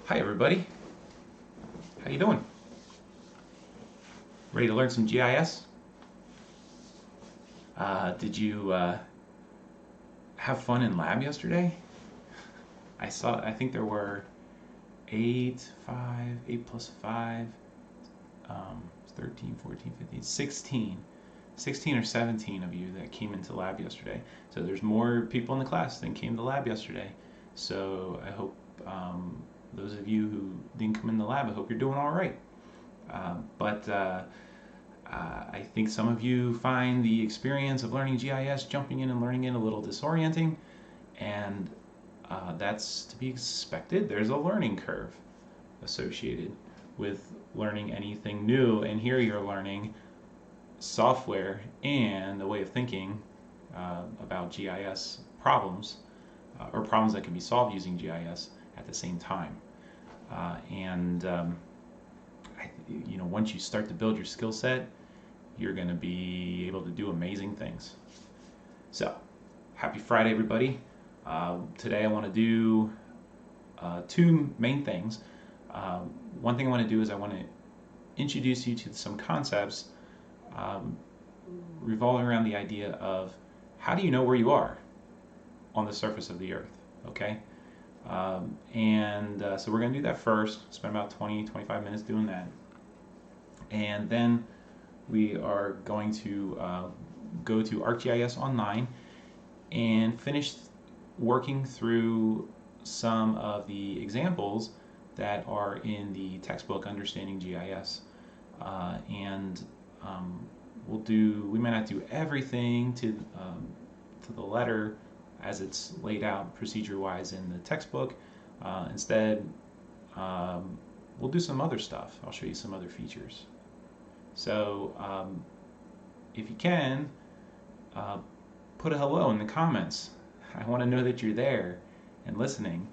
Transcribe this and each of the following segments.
Hi everybody, how you doing? Ready to learn some GIS? Did you have fun in lab yesterday? I think there were 8 plus 5, 13, 14, 15, 16 or 17 of you that came into lab yesterday. So there's more people in the class than came to lab yesterday. So I hope those of you who didn't come in the lab, I hope you're doing all right. But I think some of you find the experience of learning GIS, jumping in and learning it, a little disorienting, and that's to be expected. There's a learning curve associated with learning anything new, and here you're learning software and a way of thinking about GIS problems, or problems that can be solved using GIS at the same time. Once you start to build your skill set, you're going to be able to do amazing things. So, happy Friday, everybody. Today I want to do two main things. One thing I want to do is I want to introduce you to some concepts revolving around the idea of how do you know where you are on the surface of the earth, okay? So we're going to do that first, spend about 20-25 minutes doing that. And then we are going to go to ArcGIS Online and finish working through some of the examples that are in the textbook Understanding GIS. We may not do everything to the letter as it's laid out procedure-wise in the textbook. Instead, we'll do some other stuff. I'll show you some other features. So if you can, put a hello in the comments. I want to know that you're there and listening.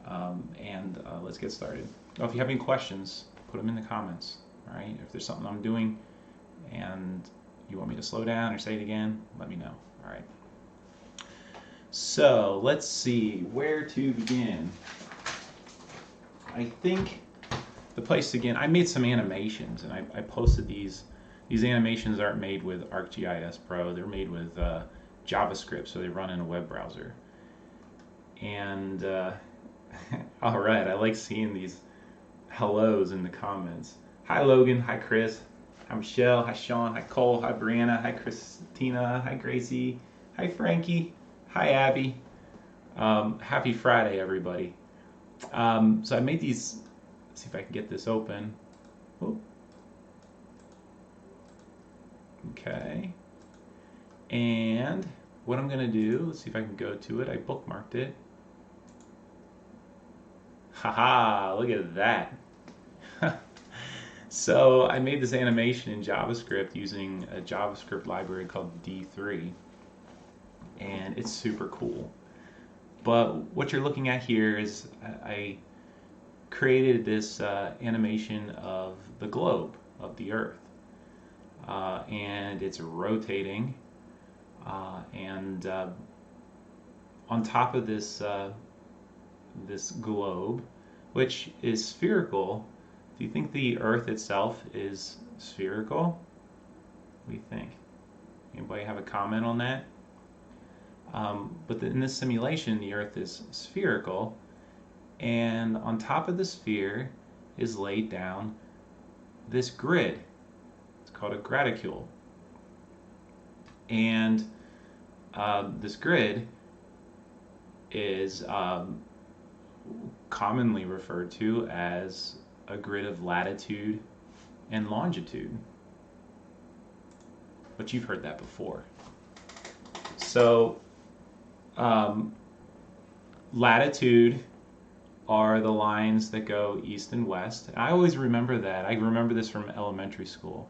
Let's get started. If you have any questions, put them in the comments. All right. If there's something I'm doing and you want me to slow down or say it again, let me know. All right. So let's see where to begin. I think the place to begin, I made some animations and I posted these. These animations aren't made with ArcGIS Pro, they're made with JavaScript, so they run in a web browser. And all right, I like seeing these hellos in the comments. Hi Logan, hi Chris, hi Michelle, hi Sean, hi Cole, hi Brianna, hi Christina, hi Gracie, hi Frankie, hi Abby. Happy Friday, everybody. So I made these. Let's see if I can get this open. Oh. Okay. And what I'm going to do, let's see if I can go to it. I bookmarked it. Haha, look at that. So I made this animation in JavaScript using a JavaScript library called D3. And it's super cool. But what you're looking at here is I created this animation of the globe of the Earth, and it's rotating, on top of this this globe, which is spherical. Do you think the Earth itself is spherical? What do you think? Anybody have a comment on that? But in this simulation, the Earth is spherical, and on top of the sphere is laid down this grid. It's called a graticule. And this grid is commonly referred to as a grid of latitude and longitude. But you've heard that before. So latitude are the lines that go east and west. I always remember that. I remember this from elementary school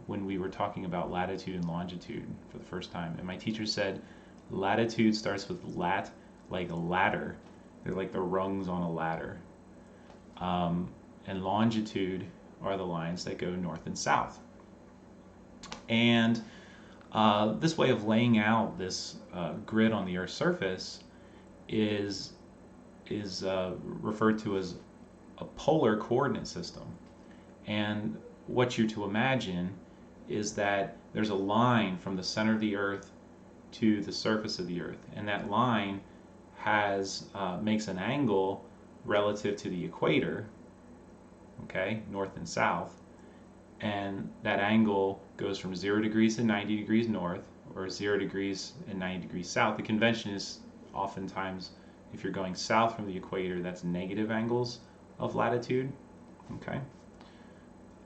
when we were talking about latitude and longitude for the first time. And my teacher said latitude starts with lat, like a ladder. They're like the rungs on a ladder. And longitude are the lines that go north and south. And this way of laying out this grid on the Earth's surface is referred to as a polar coordinate system. And what you're to imagine is that there's a line from the center of the Earth to the surface of the Earth, and that line has makes an angle relative to the equator, okay, north and south, and that angle goes from 0 degrees to 90 degrees north, or 0 degrees and 90 degrees south. The convention is oftentimes, if you're going south from the equator, that's negative angles of latitude, okay?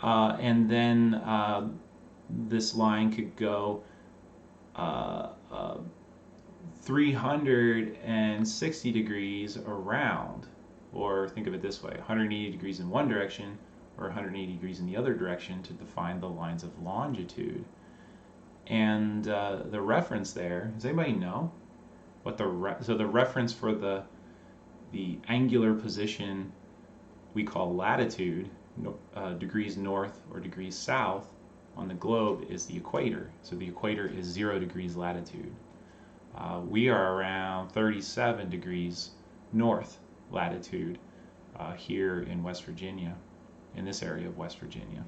And then this line could go 360 degrees around, or think of it this way, 180 degrees in one direction or 180 degrees in the other direction to define the lines of longitude. And the reference there, does anybody know what so the reference for the angular position we call latitude, degrees north or degrees south on the globe, is the equator. So the equator is 0 degrees latitude. We are around 37 degrees north latitude here in West Virginia, in this area of West Virginia.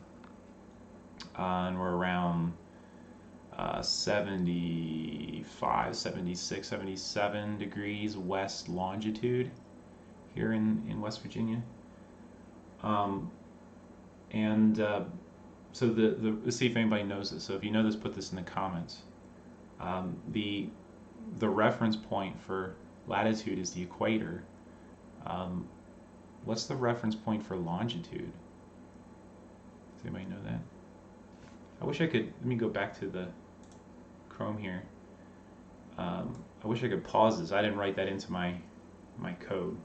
And we're around 75, 76, 77 degrees west longitude here in West Virginia. So let's see if anybody knows this. So if you know this, put this in the comments. The reference point for latitude is the equator. What's the reference point for longitude? Does anybody know that? I wish I could, let me go back to the Chrome here. I wish I could pause this. I didn't write that into my code.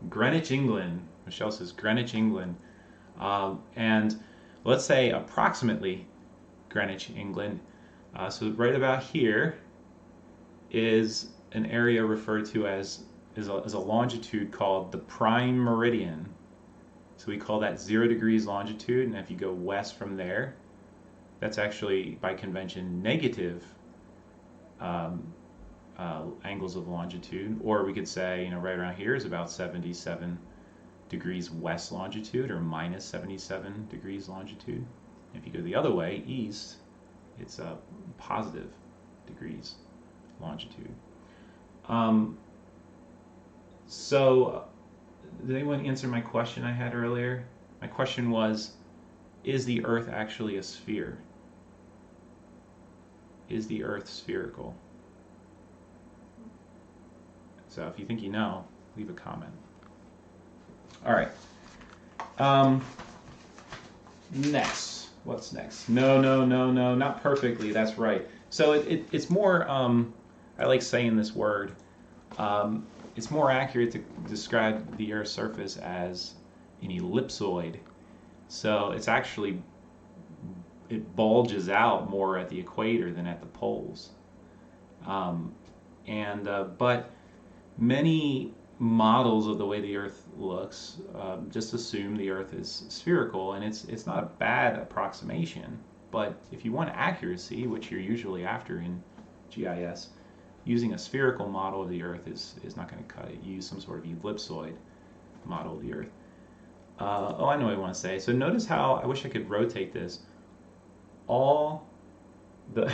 Greenwich, England. Michelle says Greenwich, England. And let's say approximately Greenwich, England. So right about here is an area referred to as a longitude called the prime meridian. So we call that 0 degrees longitude, and if you go west from there, that's actually by convention negative angles of longitude. Or we could say, right around here is about 77 degrees west longitude, or minus 77 degrees longitude. If you go the other way, east, it's positive degrees longitude. So did anyone answer my question I had earlier? My question was, is the Earth actually a sphere? Is the Earth spherical? So if you think you know, leave a comment. All right. Next. What's next? No, not perfectly. That's right. So it's more, I like saying this word, it's more accurate to describe the Earth's surface as an ellipsoid. So it's actually, it bulges out more at the equator than at the poles. But many models of the way the Earth looks just assume the Earth is spherical, and it's not a bad approximation. But if you want accuracy, which you're usually after in GIS, using a spherical model of the Earth is not going to cut it. Use some sort of ellipsoid model of the Earth. Oh, I know what I want to say. So notice how, I wish I could rotate this. All the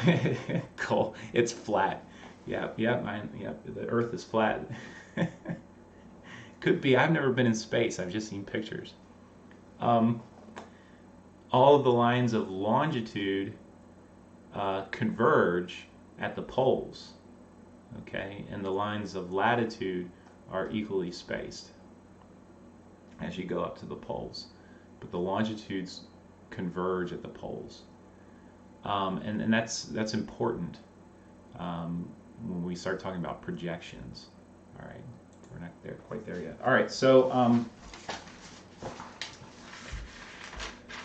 cool, it's flat. Yeah, the Earth is flat. Could be. I've never been in space. I've just seen pictures. All of the lines of longitude converge at the poles. Okay, and the lines of latitude are equally spaced as you go up to the poles, but the longitudes converge at the poles, and that's important when we start talking about projections. All right, we're not quite there yet. All right, so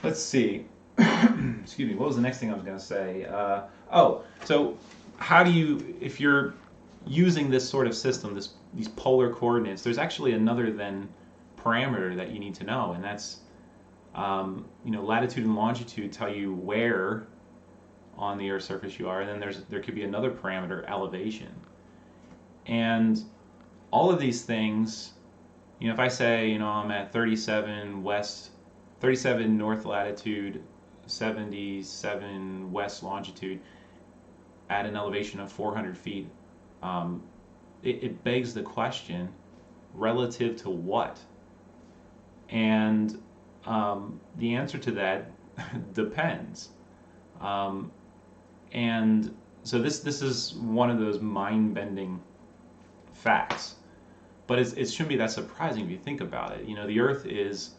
let's see. Excuse me. What was the next thing I was going to say? So how do you, if you're using this sort of system, these polar coordinates, there's actually another parameter that you need to know, and that's latitude and longitude tell you where on the Earth's surface you are, and then there could be another parameter, elevation. And all of these things if I say, I'm at 37 north latitude, 77 west longitude at an elevation of 400 feet, it begs the question, relative to what? And the answer to that depends. And so this is one of those mind-bending facts. But it shouldn't be that surprising if you think about it. The Earth it's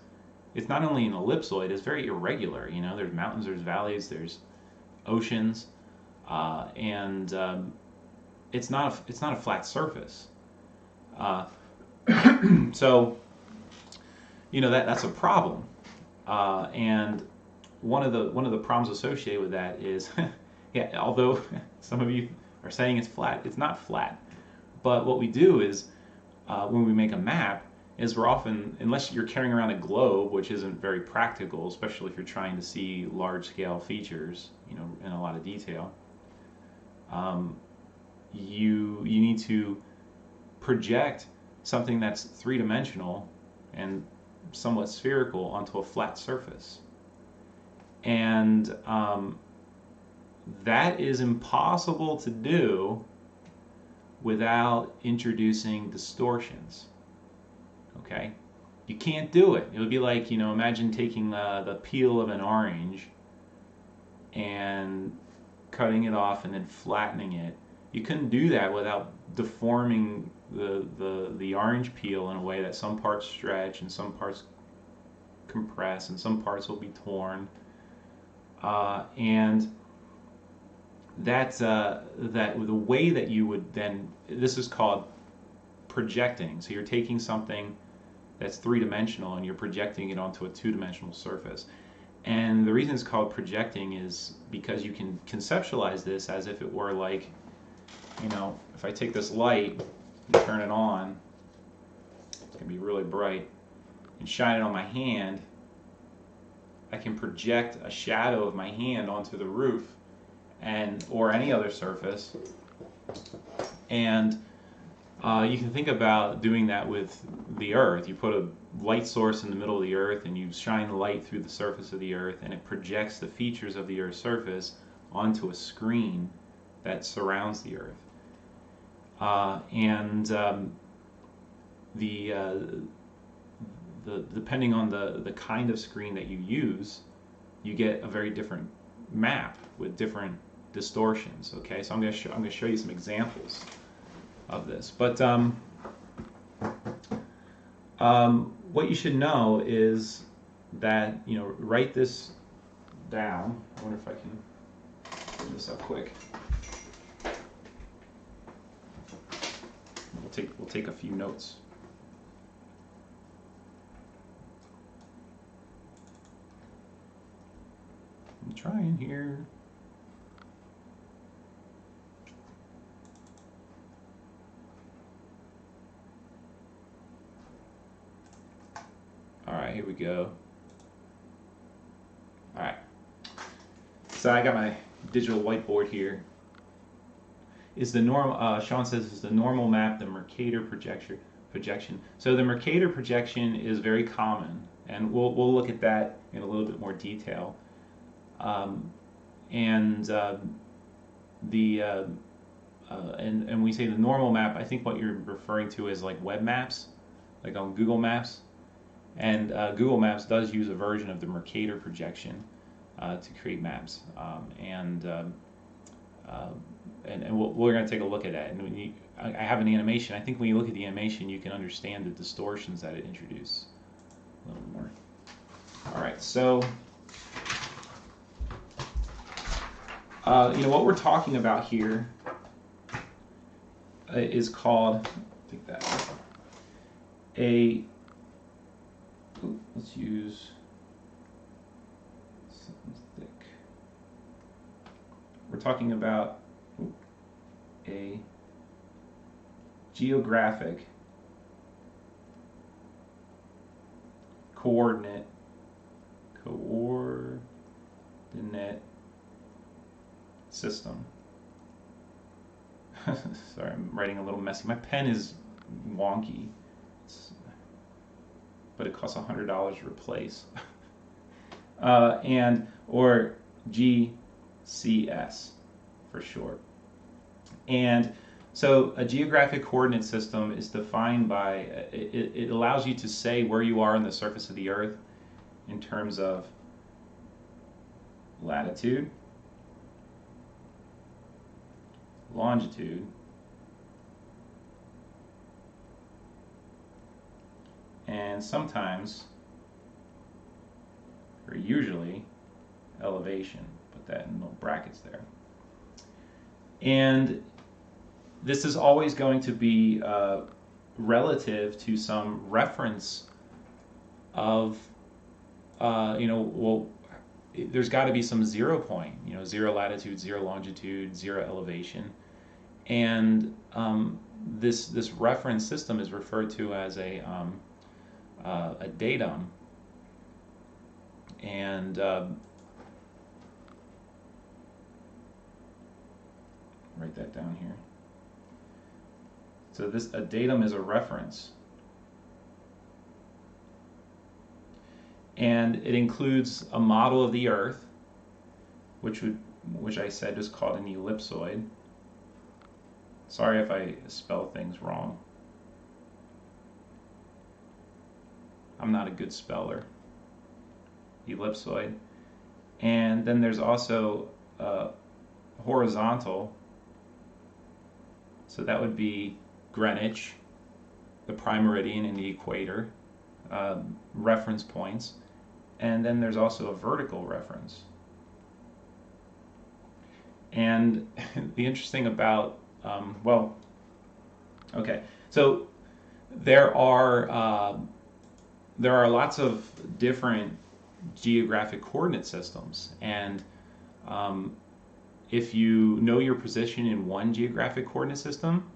not only an ellipsoid, it's very irregular. There's mountains, there's valleys, there's oceans, and it's not a flat surface. So that's a problem. And one of the problems associated with that is, yeah, although some of you are saying it's flat, it's not flat. But what we do is, when we make a map, is we're often, unless you're carrying around a globe, which isn't very practical, especially if you're trying to see large-scale features, in a lot of detail, you need to project something that's three-dimensional and somewhat spherical onto a flat surface. And that is impossible to do without introducing distortions. Okay? You can't do it. It would be like, imagine taking the peel of an orange and cutting it off and then flattening it. You couldn't do that without deforming the orange peel in a way that some parts stretch and some parts compress and some parts will be torn. And that's the way that you would then, this is called projecting. So you're taking something that's three-dimensional and you're projecting it onto a two-dimensional surface. And the reason it's called projecting is because you can conceptualize this as if it were like, if I take this light and turn it on, it's going to be really bright, and shine it on my hand, I can project a shadow of my hand onto the roof or any other surface. And you can think about doing that with the Earth. You put a light source in the middle of the Earth and you shine light through the surface of the Earth, and it projects the features of the Earth's surface onto a screen that surrounds the Earth. Depending on the kind of screen that you use, you get a very different map with different distortions. Okay, so I'm going to show you some examples of this. But what you should know is that, write this down. I wonder if I can do this up quick. We'll take a few notes. I'm trying here. All right, here we go. All right. So I got my digital whiteboard here. Is the normal? Sean says, is the normal map the Mercator projection? So the Mercator projection is very common, and we'll look at that in a little bit more detail. And we say the normal map, I think what you're referring to is like web maps, like on Google Maps. And Google Maps does use a version of the Mercator projection to create maps. And we're going to take a look at that. And I have an animation. I think when you look at the animation, you can understand the distortions that it introduces a little more. All right, so what we're talking about here is called, take that, let's use something thick. We're talking about a geographic coordinate system. Sorry, I'm writing a little messy. My pen is wonky. but it costs $100 to replace. Or GCS for short. And so a geographic coordinate system is defined by, it allows you to say where you are on the surface of the Earth in terms of latitude, longitude, and sometimes, or usually, elevation. Put that in little brackets there. And this is always going to be relative to some reference of, there's got to be some 0 point, 0 latitude, 0 longitude, 0 elevation. And this reference system is referred to as a datum. And write that down here. So a datum is a reference. And it includes a model of the Earth, which I said is called an ellipsoid. Sorry if I spell things wrong. I'm not a good speller. Ellipsoid. And then there's also horizontal. So that would be Greenwich, the prime meridian, and the equator, reference points. And then there's also a vertical reference. And the interesting about, so there are lots of different geographic coordinate systems, and if you know your position in one geographic coordinate system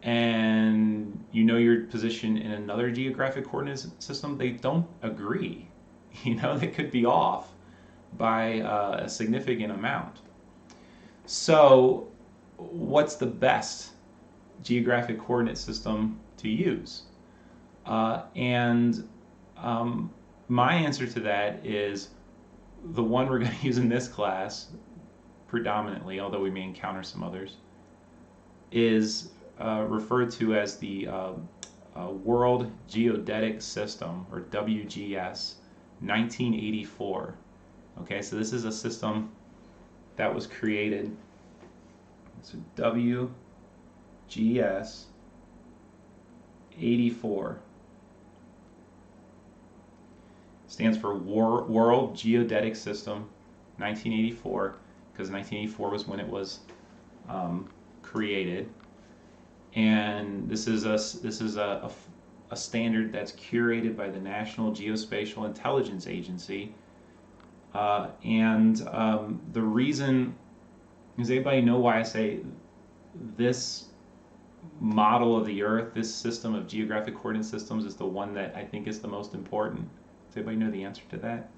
and you know your position in another geographic coordinate system, they don't agree. They could be off by a significant amount. So what's the best geographic coordinate system to use? My answer to that is the one we're going to use in this class predominantly, although we may encounter some others, is referred to as the World Geodetic System, or WGS, 1984. Okay, so this is a system that was created. So WGS 84 stands for World Geodetic System 1984, because 1984 was when it was created. And this is a standard that's curated by the National Geospatial Intelligence Agency. The reason, does anybody know why I say this model of the Earth, this system of geographic coordinate systems, is the one that I think is the most important? Does anybody know the answer to that?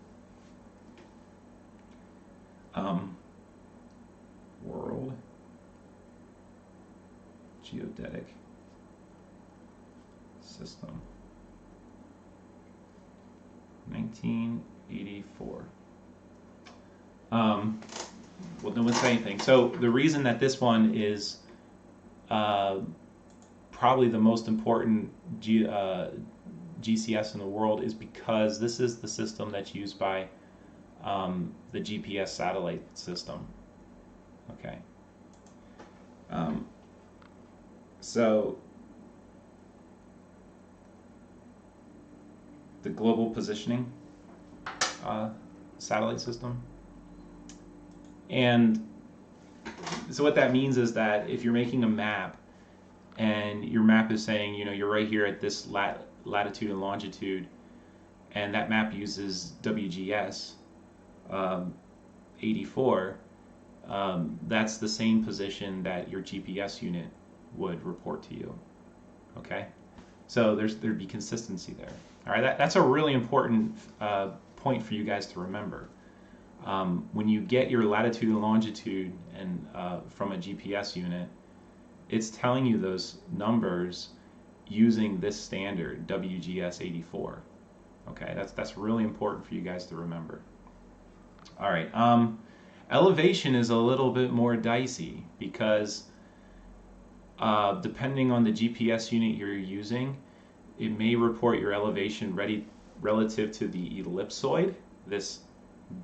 World Geodetic System, 1984. Well, no one say anything. So the reason that this one is probably the most important GCS in the world is because this is the system that's used by the GPS satellite system. Okay. So the global positioning satellite system. And so what that means is that if you're making a map and your map is saying, you're right here at this latitude and longitude, and that map uses WGS 84, that's the same position that your GPS unit would report to you. Okay, so there'd be consistency there. All right, that's a really important point for you guys to remember. When you get your latitude and longitude and from a GPS unit, it's telling you those numbers using this standard, WGS 84. Okay, that's really important for you guys to remember. All right, elevation is a little bit more dicey because depending on the GPS unit you're using, it may report your elevation relative to the ellipsoid, this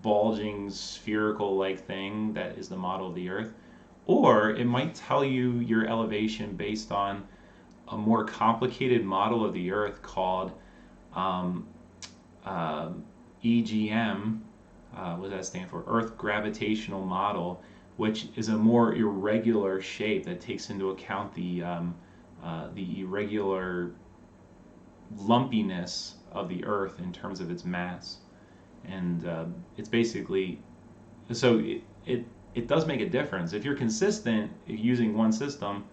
bulging spherical-like thing that is the model of the Earth, or it might tell you your elevation based on a more complicated model of the Earth called EGM. What does that stand for? Earth Gravitational Model, which is a more irregular shape that takes into account the irregular lumpiness of the Earth in terms of its mass. And it's basically, so it does make a difference. If you're consistent using one system,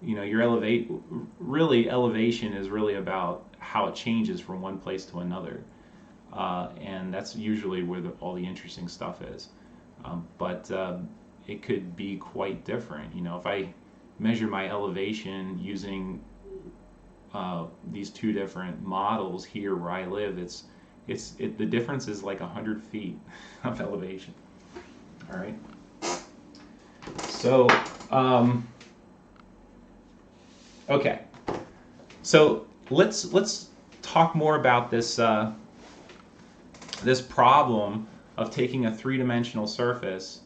you know, your elevation is really about how it changes from one place to another. And that's usually where all the interesting stuff is. But it could be quite different. You know, if I measure my elevation using these two different models here where I live, the difference is like 100 feet of elevation. All right. So, okay. So let's talk more about this this problem of taking a three-dimensional surface,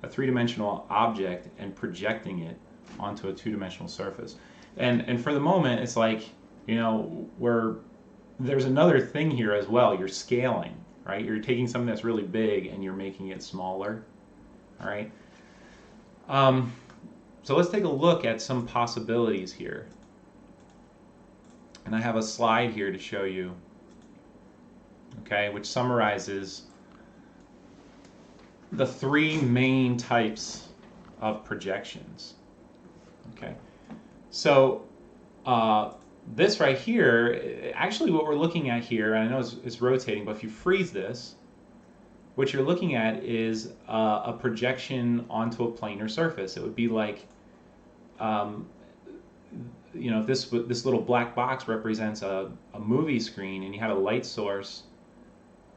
a three-dimensional object, and projecting it onto a two-dimensional surface. And for the moment, it's like, you know, there's another thing here as well. You're scaling, right? You're taking something that's really big and you're making it smaller. All right. So let's take a look at some possibilities here. And I have a slide here to show you, okay, which summarizes the three main types of projections. Okay. So this right here, actually what we're looking at here, and I know it's rotating, but if you freeze this, what you're looking at is a projection onto a planar surface. It would be like, you know, if this little black box represents a movie screen, and you had a light source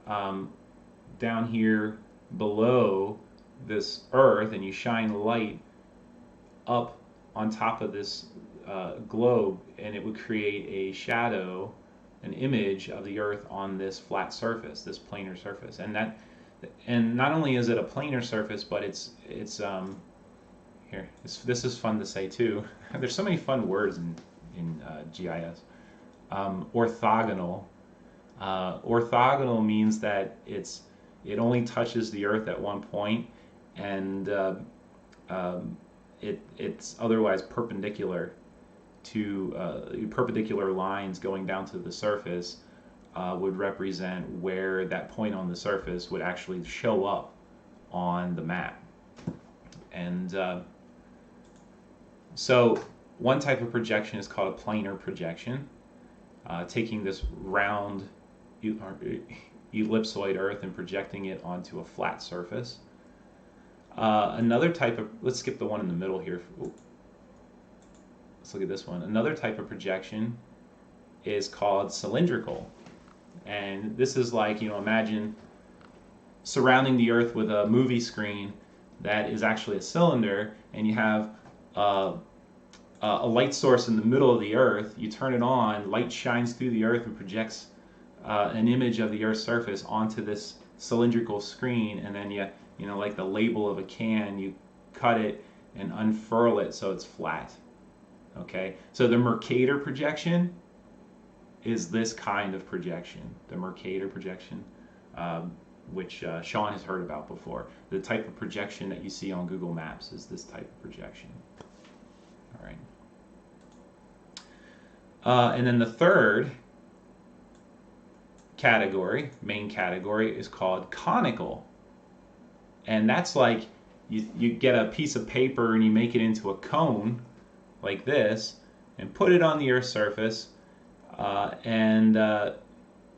down here below this Earth, and you shine light up on top of this globe, and it would create a shadow, an image of the Earth on this flat surface, this planar surface. And not only is it a planar surface, but it's here. This is fun to say too. There's so many fun words in GIS. Orthogonal. Orthogonal means that it only touches the Earth at one point, and it's otherwise perpendicular to perpendicular lines going down to the surface would represent where that point on the surface would actually show up on the map. And so one type of projection is called a planar projection, taking this round ellipsoid Earth and projecting it onto a flat surface. Another type of, let's skip the one in the middle here. Let's look at this one. Another type of projection is called cylindrical. And this is like, you know, imagine surrounding the Earth with a movie screen that is actually a cylinder, and you have a light source in the middle of the Earth. You turn it on, light shines through the Earth and projects an image of the Earth's surface onto this cylindrical screen, and then you know, like the label of a can, you cut it and unfurl it so it's flat. Okay, so the Mercator projection is this kind of projection, the Mercator projection, which Sean has heard about before. The type of projection that you see on Google Maps is this type of projection. All right. And then the third category, main category, is called conical. And that's like you get a piece of paper and you make it into a cone like this and put it on the Earth's surface, and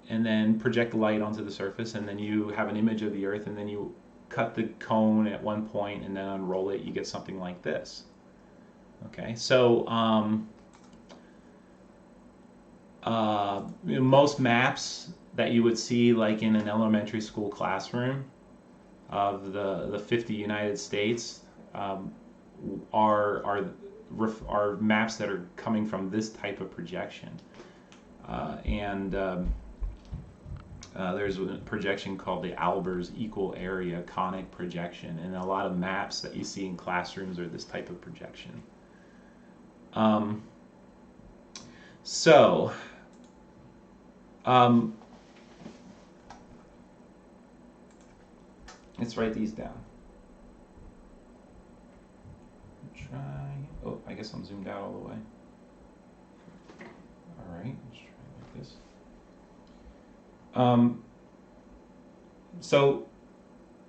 then project light onto the surface, and then you have an image of the Earth, and then you cut the cone at one point and then unroll it. You get something like this. Okay, so most maps that you would see like in an elementary school classroom of the 50 United States are maps that are coming from this type of projection. There's a projection called the Albers Equal Area Conic Projection, and a lot of maps that you see in classrooms are this type of projection. Let's write these down. Oh, I guess I'm zoomed out all the way. All right, let's try like this. So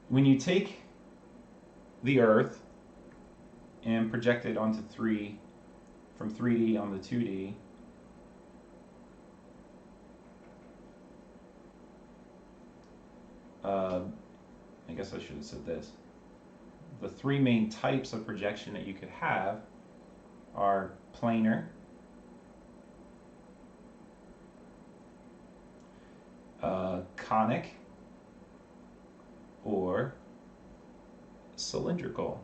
when you take the Earth and project it onto from 3D onto 2D, I guess I should have said this. The three main types of projection that you could have are planar, conic, or cylindrical.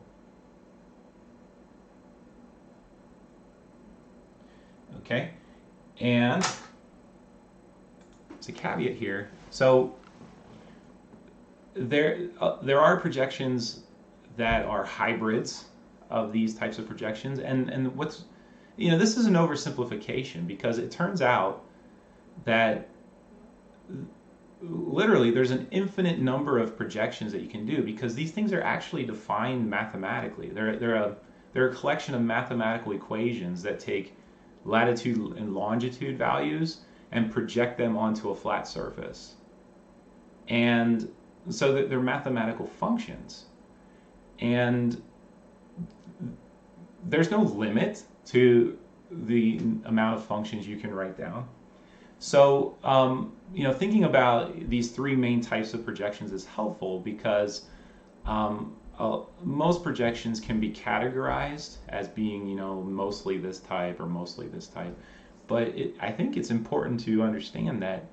Okay, and there's a caveat here. So there are projections that are hybrids of these types of projections, and what's, this is an oversimplification, because it turns out that literally there's an infinite number of projections that you can do, because these things are actually defined mathematically. They're a collection of mathematical equations that take latitude and longitude values and project them onto a flat surface. And so that they're mathematical functions. And there's no limit to the amount of functions you can write down. So, thinking about these three main types of projections is helpful, because most projections can be categorized as being, mostly this type or mostly this type. But I think it's important to understand that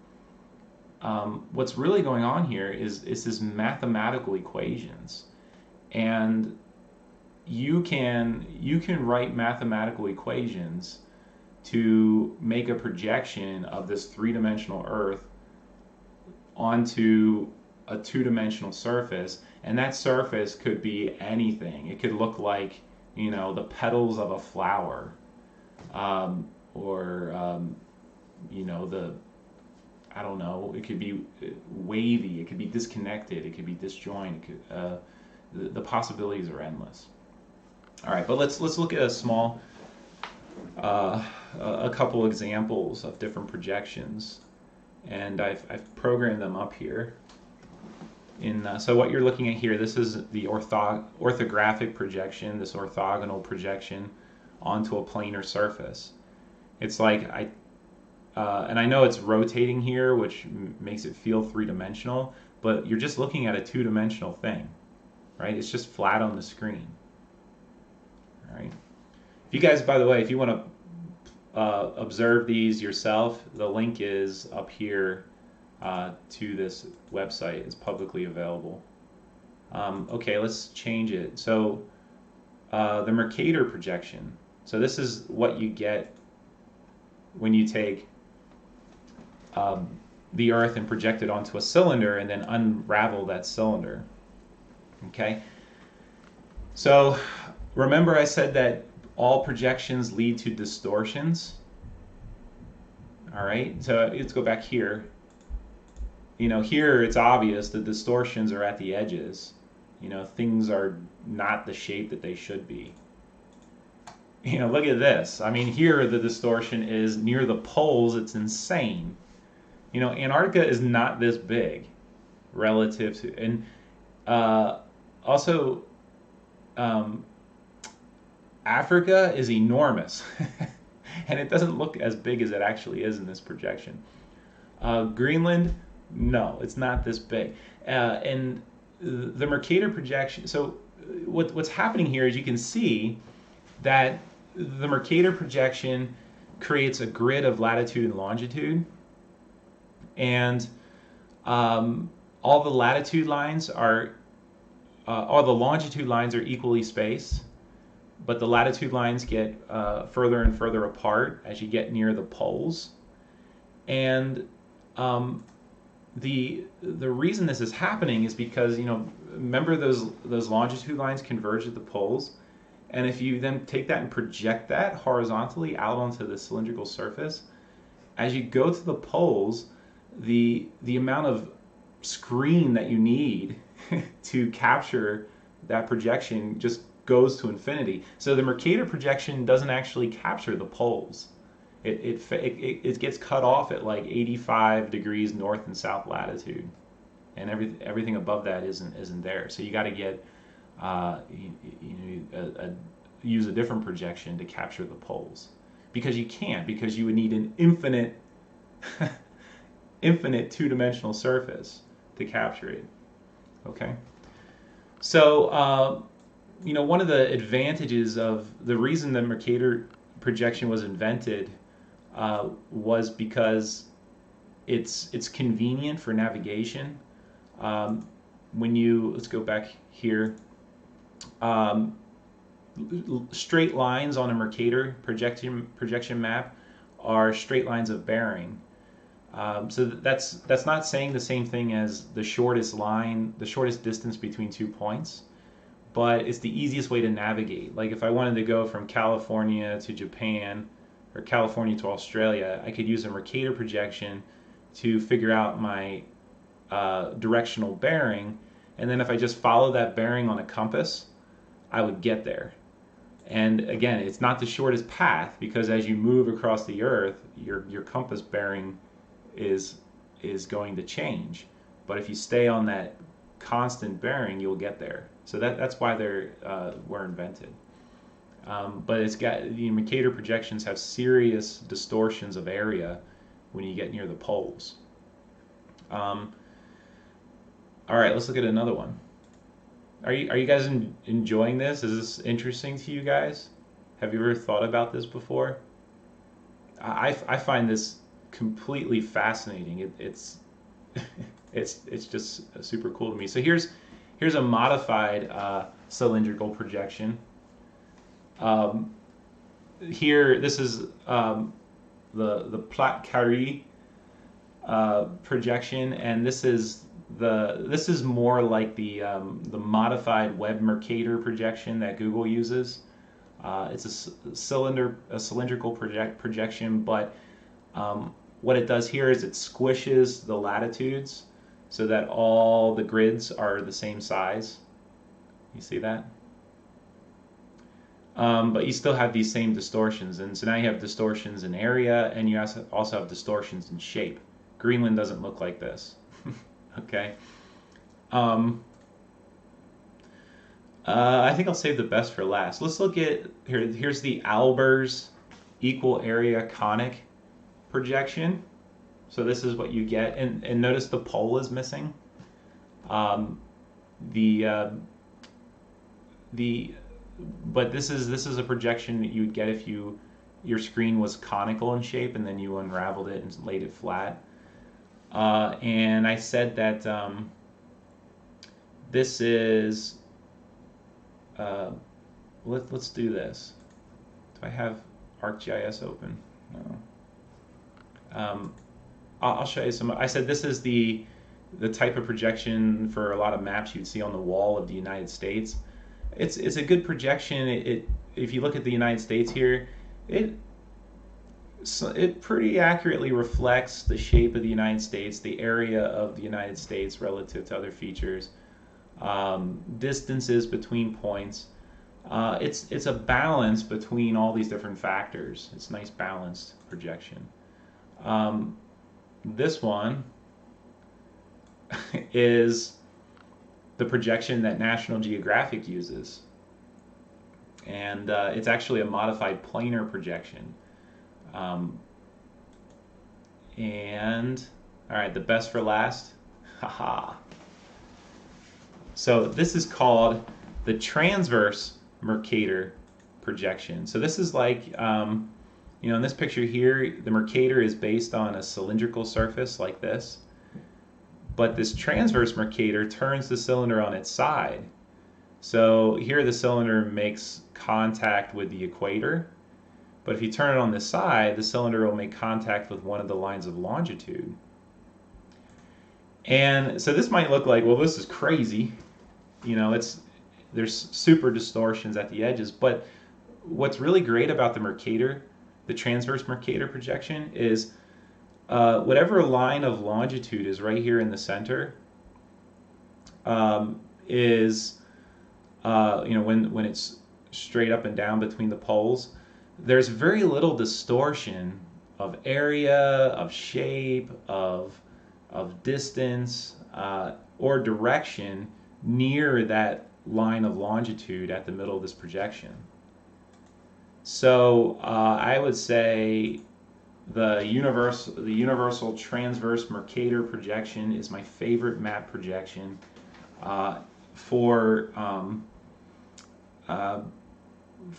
what's really going on here is this mathematical equations, and you can write mathematical equations to make a projection of this three-dimensional Earth onto a two-dimensional surface, and that surface could be anything. It could look like, the petals of a flower, or I don't know, it could be wavy, it could be disconnected, it could be disjoint, the possibilities are endless. All right, but let's look at a small, a couple examples of different projections, and I've programmed them up here. So what you're looking at here, this is the orthographic projection, this orthogonal projection onto a planar surface. It's like and I know it's rotating here, which makes it feel three-dimensional, but you're just looking at a two-dimensional thing, right? It's just flat on the screen. All right. If you guys, by the way, if you want to observe these yourself, the link is up here to this website. It's publicly available. Okay, let's change it. So the Mercator projection. So this is what you get when you take the Earth and project it onto a cylinder and then unravel that cylinder. Okay? So remember I said that all projections lead to distortions? All right, so let's go back here. Here it's obvious the distortions are at the edges. Things are not the shape that they should be. Look at this. I mean, here the distortion is near the poles. It's insane. Antarctica is not this big relative to, and also Africa is enormous, and it doesn't look as big as it actually is in this projection. Greenland, no, it's not this big. And the Mercator projection, so what's happening here is you can see that the Mercator projection creates a grid of latitude and longitude, and all the latitude lines are, all the longitude lines are equally spaced, but the latitude lines get further and further apart as you get near the poles. And the reason this is happening is because, remember those longitude lines converge at the poles, and if you then take that and project that horizontally out onto the cylindrical surface, as you go to the poles, the amount of screen that you need to capture that projection just goes to infinity. So the Mercator projection doesn't actually capture the poles. It gets cut off at like 85 degrees north and south latitude, and everything above that isn't there. So you got to get use a different projection to capture the poles, because you can't, because you would need an infinite two-dimensional surface to capture it. Okay, so one of the advantages of the reason the Mercator projection was invented was because it's convenient for navigation. Let's go back here. Straight lines on a Mercator projection map are straight lines of bearing. So that's not saying the same thing as the shortest line, the shortest distance between 2 points, but it's the easiest way to navigate. Like if I wanted to go from California to Japan or California to Australia, I could use a Mercator projection to figure out my directional bearing, and then if I just follow that bearing on a compass, I would get there. And again, it's not the shortest path, because as you move across the earth, your compass bearing is going to change. But if you stay on that constant bearing, you'll get there. So that's why they were invented. But the Mercator projections have serious distortions of area when you get near the poles. All right, let's look at another one. Are you guys enjoying this? Is this interesting to you guys? Have you ever thought about this before? I find this completely fascinating. It's just super cool to me. So here's a modified cylindrical projection. Here, this is the Plat Carré projection, and this is more like the modified Webb Mercator projection that Google uses. It's a cylindrical projection, but what it does here is it squishes the latitudes so that all the grids are the same size. You see that? But you still have these same distortions, and so now you have distortions in area, and you also have distortions in shape. Greenland doesn't look like this. Okay. I think I'll save the best for last. Let's look at here's the Albers equal area conic projection. So this is what you get, and notice the pole is missing. But this is a projection that you would get if your screen was conical in shape and then you unraveled it and laid it flat. And I said that this is let's do this. Do I have ArcGIS open? No. I'll show you some. I said this is the type of projection for a lot of maps you'd see on the wall of the United States. It's a good projection. If you look at the United States here, it pretty accurately reflects the shape of the United States, the area of the United States relative to other features, distances between points. It's a balance between all these different factors. It's a nice balanced projection. This one is the projection that National Geographic uses, and it's actually a modified planar projection. And all right, the best for last. Haha. So this is called the transverse Mercator projection. So this is like In this picture here, the Mercator is based on a cylindrical surface like this, but this transverse Mercator turns the cylinder on its side. So here the cylinder makes contact with the equator, but if you turn it on the side, the cylinder will make contact with one of the lines of longitude. And so this might look like, well, this is crazy. There's super distortions at the edges, but what's really great about the Mercator, the transverse Mercator projection, is whatever line of longitude is right here in the center is, when it's straight up and down between the poles, there's very little distortion of area, of shape, of distance, or direction near that line of longitude at the middle of this projection. So I would say the universal transverse Mercator projection is my favorite map projection for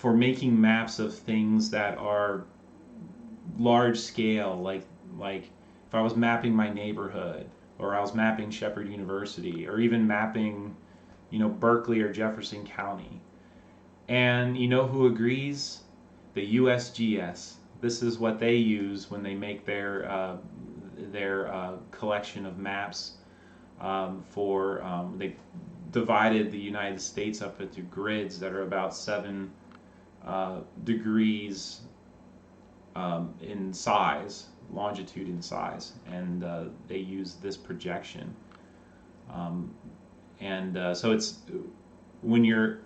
making maps of things that are large scale, like if I was mapping my neighborhood, or I was mapping Shepherd University, or even mapping, Berkeley or Jefferson County. And you know who agrees? The USGS. This is what they use when they make their collection of maps they divided the United States up into grids that are about 7 degrees in size, longitude in size, and they use this projection. So it's when you're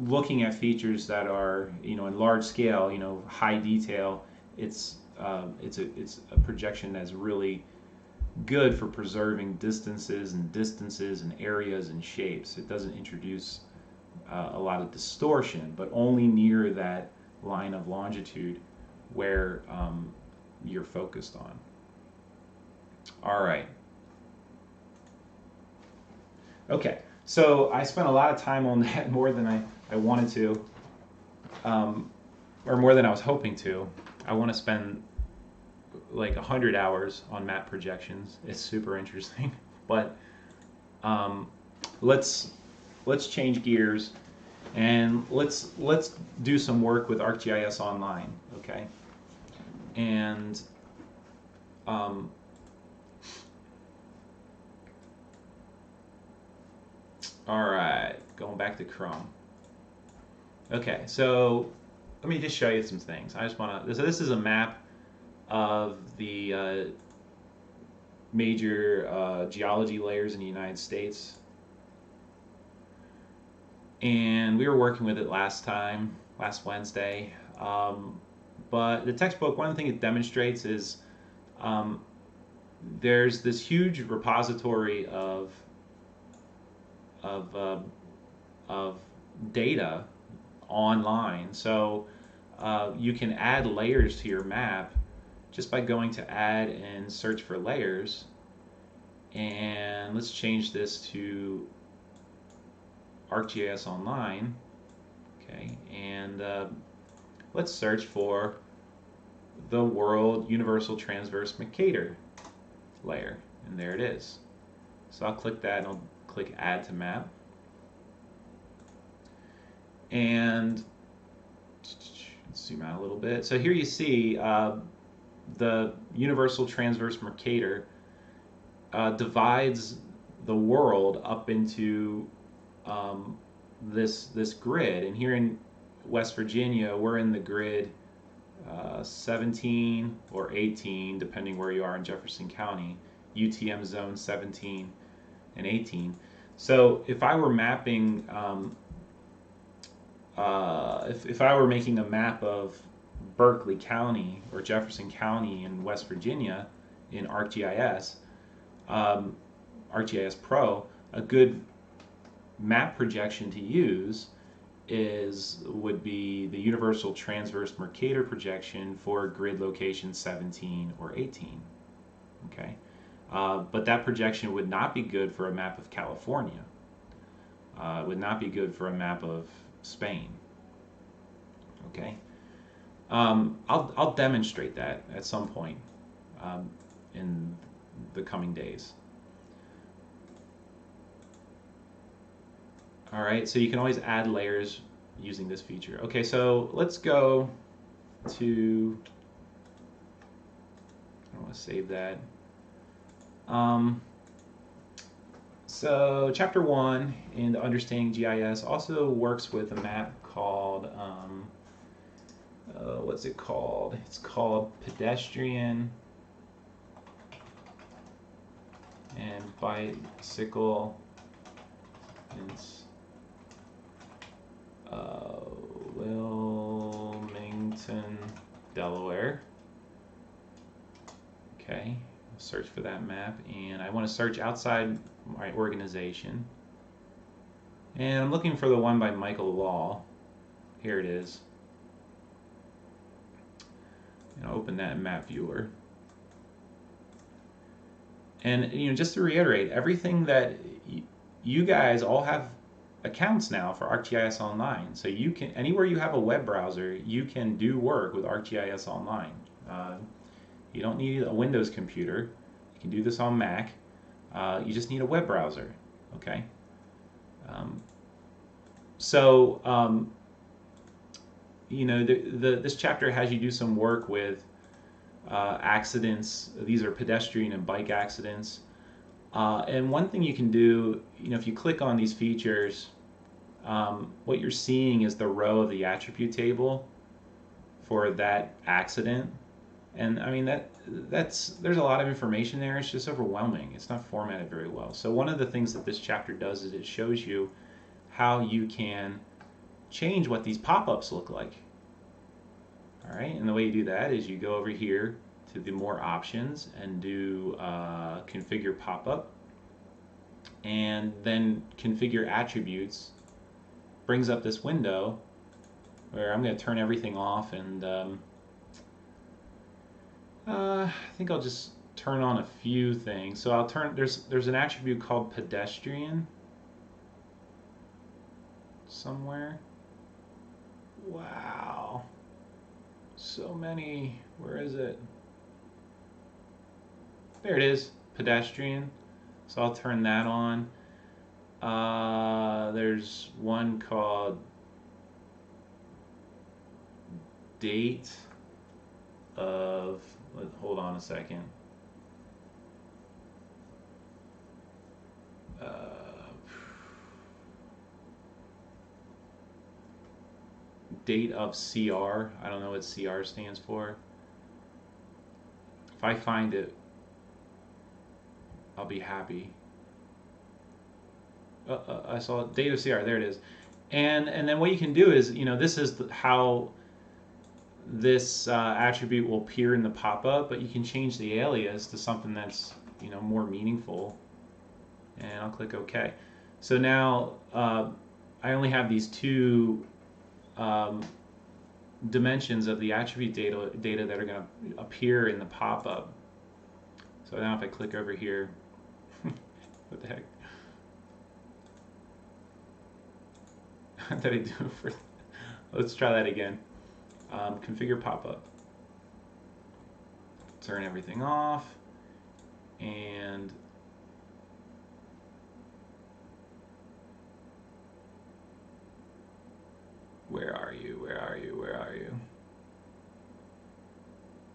looking at features that are in large scale, high detail, it's a projection that's really good for preserving distances and areas and shapes. It doesn't introduce a lot of distortion, but only near that line of longitude where you're focused on. All right. Okay, so I spent a lot of time on that, more than I wanted to, or more than I was hoping to. I want to spend like 100 hours on map projections. It's super interesting, but let's change gears and let's do some work with ArcGIS Online, okay? And all right, going back to Chrome. Okay, so let me just show you some things. I just want to. So this is a map of the major geology layers in the United States, and we were working with it last Wednesday. But the textbook, one of the things it demonstrates is there's this huge repository of data online. So you can add layers to your map just by going to add and search for layers. And let's change this to ArcGIS Online. Okay, and let's search for the World Universal Transverse Mercator layer, and there it is. So I'll click that and I'll click Add to Map. And let's zoom out a little bit. So here you see the Universal Transverse Mercator divides the world up into this grid. And here in West Virginia, we're in the grid 17 or 18, depending where you are in Jefferson County, UTM zone 17 and 18. So if I were mapping, if I were making a map of Berkeley County or Jefferson County in West Virginia in ArcGIS, ArcGIS Pro, a good map projection to use would be the Universal Transverse Mercator projection for grid location 17 or 18. Okay, but that projection would not be good for a map of California. It would not be good for a map of Spain. Okay, I'll demonstrate that at some point in the coming days. All right, so you can always add layers using this feature. Okay, so let's go to, I want to save that. So chapter 1 in Understanding GIS also works with a map called, what's it called? It's called Pedestrian and Bicycle in Wilmington, Delaware. Okay, search for that map, and I want to search outside my organization, and I'm looking for the one by Michael Law. Here it is. And I'll open that in Map Viewer. And just to reiterate, everything that you guys all have accounts now for ArcGIS Online, so you can, anywhere you have a web browser, you can do work with ArcGIS Online. You don't need a Windows computer. You can do this on Mac. You just need a web browser, okay? This chapter has you do some work with accidents. These are pedestrian and bike accidents. And one thing you can do, if you click on these features, what you're seeing is the row of the attribute table for that accident. And I mean, there's a lot of information there. It's just overwhelming. It's not formatted very well. So one of the things that this chapter does is it shows you how you can change what these pop-ups look like. All right, and the way you do that is you go over here to the more options and do configure pop-up, and then configure attributes. Brings up this window where I'm going to turn everything off, and I think I'll just turn on a few things. So I'll turn, there's an attribute called pedestrian somewhere. Wow, so many. Where is it? There it is, pedestrian. So I'll turn that on. There's one called date of, hold on a second. Date of CR. I don't know what CR stands for. If I find it, I'll be happy. I saw date of CR. There it is. And then what you can do is, this is how this attribute will appear in the pop-up, but you can change the alias to something that's more meaningful. And I'll click OK. So now I only have these two dimensions of the attribute data that are going to appear in the pop-up. So now if I click over here, what the heck? What did I do for? Let's try that again. Configure pop-up. Turn everything off, and where are you? Where are you? Where are you?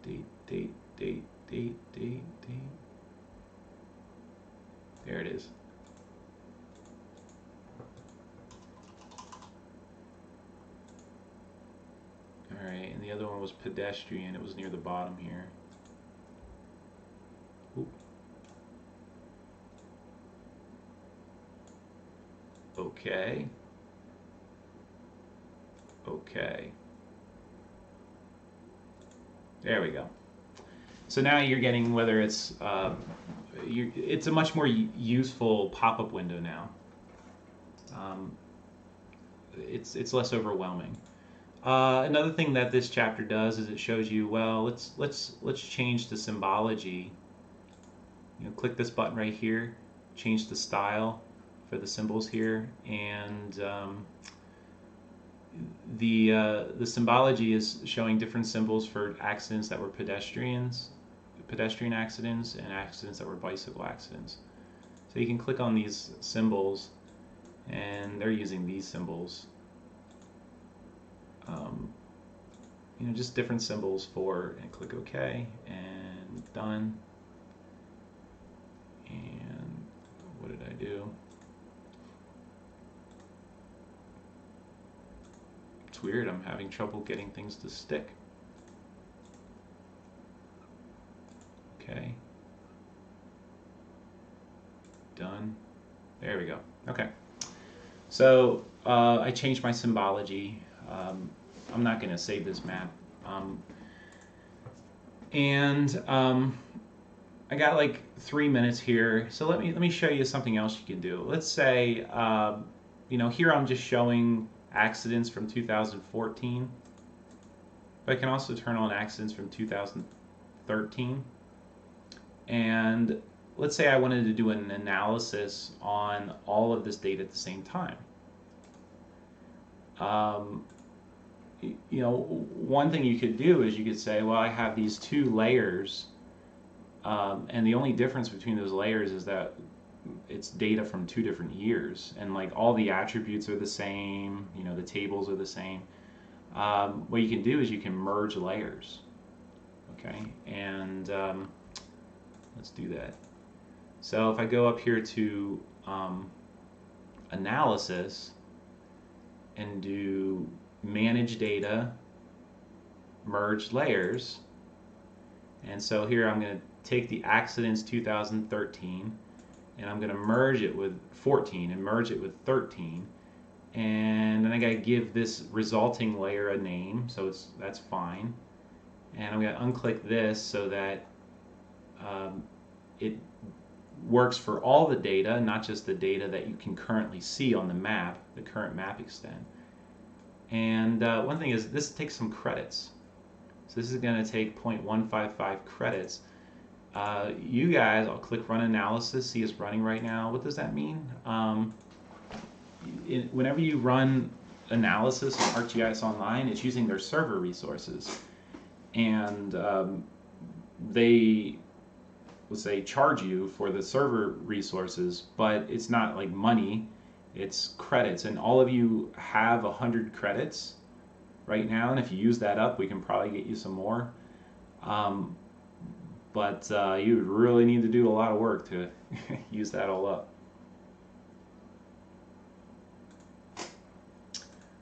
Date, date, date, date, date, date. There it is. All right, and the other one was pedestrian. It was near the bottom here. Oop. Okay. Okay. There we go. So now you're getting whether it's it's a much more useful pop-up window now. It's less overwhelming. Another thing that this chapter does is it shows you, well, let's change the symbology. Click this button right here, change the style for the symbols here, and the symbology is showing different symbols for accidents that were pedestrian accidents, and accidents that were bicycle accidents. So you can click on these symbols, and they're using these symbols. You know, just different symbols for, and click OK, and done. And what did I do? It's weird, I'm having trouble getting things to stick. Okay. Done. There we go. Okay. So I changed my symbology. I'm not going to save this map. I got like 3 minutes here. So let me show you something else you can do. Let's say, you know, here I'm just showing accidents from 2014. But I can also turn on accidents from 2013. And let's say I wanted to do an analysis on all of this data at the same time. You know, one thing you could do is you could say, well, I have these two layers, and the only difference between those layers is that it's data from 2 different years, and like all the attributes are the same, you know, the tables are the same. What you can do is you can merge layers, okay? And let's do that. So if I go up here to analysis and do manage data, merge layers, and so here I'm going to take the accidents 2013 and I'm going to merge it with 14 and merge it with 13, and then I got to give this resulting layer a name, so that's fine, and I'm going to unclick this so that it works for all the data, not just the data that you can currently see on the map, the current map extent. And one thing is, this takes some credits. So this is going to take 0.155 credits. You guys, I'll click Run Analysis, see it's running right now. What does that mean? Whenever you run analysis on ArcGIS Online, it's using their server resources. And they, let's say, charge you for the server resources, but it's not like money. It's credits, and all of you have 100 credits right now, and if you use that up, we can probably get you some more. But you would really need to do a lot of work to use that all up.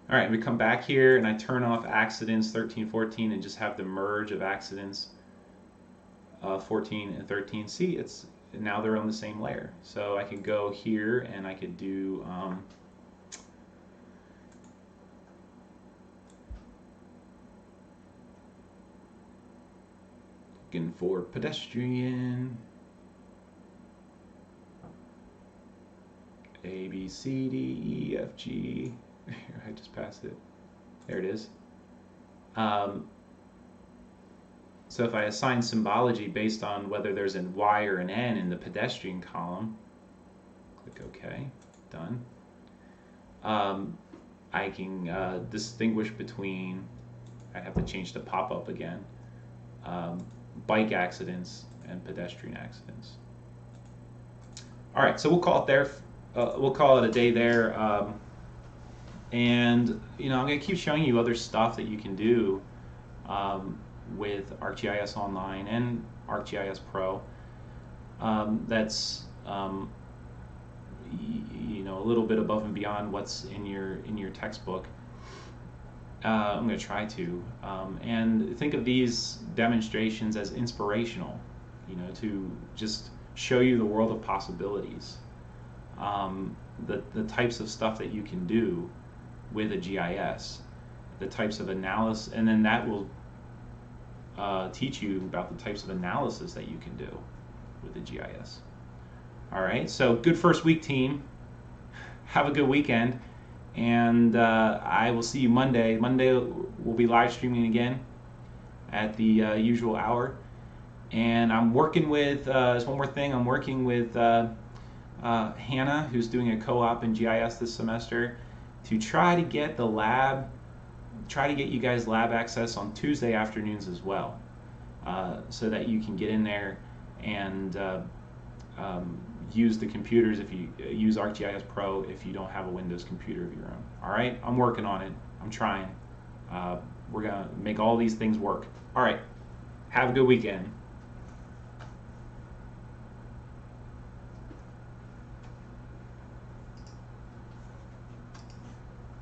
All right, we come back here, and I turn off accidents 13, 14, and just have the merge of accidents 14 and 13. See, it's now they're on the same layer. So I can go here and I could do looking for pedestrian, A, B, C, D, E, F, G. I just passed it. There it is. So if I assign symbology based on whether there's a Y or an N in the pedestrian column, click OK, done. I can distinguish between, I'd have to change the pop-up again, bike accidents and pedestrian accidents. All right, so we'll call it there. We'll call it a day there. And you know, I'm going to keep showing you other stuff that you can do with ArcGIS Online and ArcGIS Pro. That's you know, a little bit above and beyond what's in your textbook. I'm going to try to, and think of these demonstrations as inspirational, you know, to just show you the world of possibilities, the types of stuff that you can do with a GIS, the types of analysis, and then that will teach you about the types of analysis that you can do with the GIS. All right, so good first week, team. Have a good weekend, and I will see you Monday. Monday we'll be live streaming again at the usual hour. And I'm working with, there's one more thing, I'm working with Hannah, who's doing a co-op in GIS this semester, to try to get the lab try to get you guys lab access on Tuesday afternoons as well, so that you can get in there and use the computers if you use ArcGIS Pro if you don't have a Windows computer of your own. All right, I'm working on it. I'm trying. We're gonna make all these things work. All right, have a good weekend.